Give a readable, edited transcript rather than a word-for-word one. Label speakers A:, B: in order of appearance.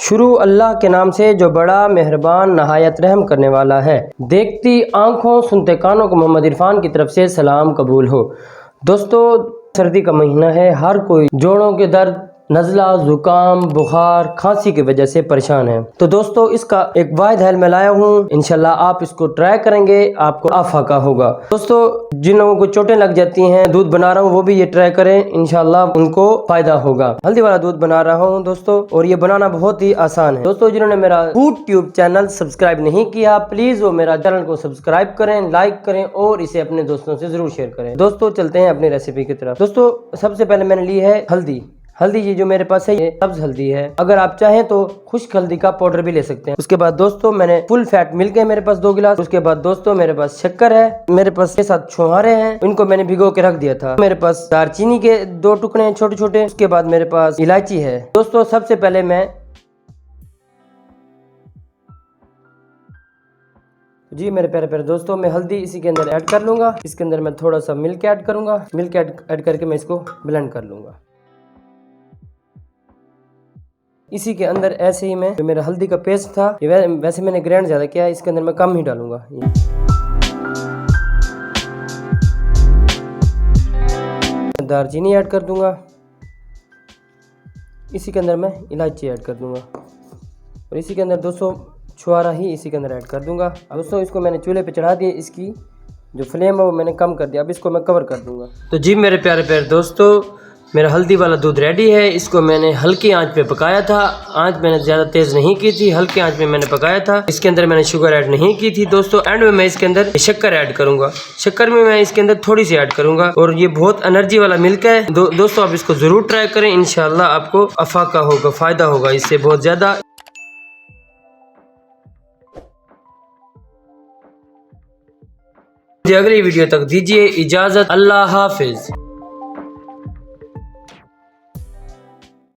A: शुरू अल्लाह के नाम से जो बड़ा मेहरबान नहायत रहम करने वाला है। देखती आंखों सुनते कानों को मोहम्मद इरफान की तरफ से सलाम कबूल हो। दोस्तों, सर्दी का महीना है, हर कोई जोड़ों के दर्द, नज़ला, जुकाम, बुखार, खांसी की वजह से परेशान है। तो दोस्तों, इसका एक वाहिद हल मैं लाया हूँ। इंशाल्लाह आप इसको ट्राई करेंगे, आपको आफाका होगा। दोस्तों, जिन लोगों को चोटें लग जाती हैं, दूध बना रहा हूँ, वो भी ये ट्राई करें, इंशाल्लाह उनको फायदा होगा। हल्दी वाला दूध बना रहा हूँ दोस्तों, और ये बनाना बहुत ही आसान है। दोस्तों, जिन्होंने मेरा फूड ट्यूब चैनल सब्सक्राइब नहीं किया, प्लीज वो मेरा चैनल को सब्सक्राइब करें, लाइक करें और इसे अपने दोस्तों से जरूर शेयर करें। दोस्तों, चलते हैं अपनी रेसिपी की तरफ। दोस्तों, सबसे पहले मैंने ली है हल्दी। हल्दी ये जो मेरे पास है, ये सब्ज हल्दी है। अगर आप चाहें तो खुश्क हल्दी का पाउडर भी ले सकते हैं। उसके बाद दोस्तों, मैंने फुल फैट मिल्क है मेरे पास 2 गिलास। उसके बाद दोस्तों, मेरे पास शक्कर है, मेरे पास 6-7 छुहारे हैं, इनको मैंने भिगो के रख दिया था। मेरे पास दालचीनी के 2 टुकड़े हैं छोटे छोटे। उसके बाद मेरे पास इलायची है। दोस्तों, सबसे पहले मैं जी मेरे प्यारे प्यारे दोस्तों, मैं हल्दी इसी के अंदर ऐड कर लूंगा। इसके अंदर मैं थोड़ा सा मिल्क ऐड करूंगा। मिल्क ऐड करके मैं इसको ब्लेंड कर लूंगा। इसी के अंदर ऐसे ही मैं जो मेरा हल्दी का पेस्ट था, ये वैसे मैंने ग्राइंड ज़्यादा किया है, इसके अंदर मैं कम ही डालूंगा। दालचीनी ऐड कर दूंगा। इसी के अंदर मैं इलायची ऐड कर दूंगा, और इसी के अंदर दोस्तों छुहारा ही इसी के अंदर ऐड कर दूंगा। दोस्तों, इसको मैंने चूल्हे पे चढ़ा दिया, इसकी जो फ्लेम है वो मैंने कम कर दिया। अब इसको मैं कवर कर दूंगा। तो जी मेरे प्यारे प्यारे दोस्तों, मेरा हल्दी वाला दूध रेडी है। इसको मैंने हल्की आंच पे पकाया था। आंच मैंने ज़्यादा तेज़ नहीं की थी, हल्की आंच में मैंने पकाया था। इसके अंदर मैंने शुगर ऐड नहीं की थी। दोस्तों, एंड में मैं इसके अंदर शक्कर ऐड करूंगा। शक्कर में मैं इसके अंदर थोड़ी सी ऐड करूंगा, और ये बहुत एनर्जी वाला मिल्क है। दोस्तों, आप इसको ज़रूर ट्राई करें, इंशाल्लाह आपको अफाका होगा, फ़ायदा होगा इससे बहुत ज़्यादा। अगली वीडियो तक दीजिए इजाज़त। अल्लाह हाफिज़।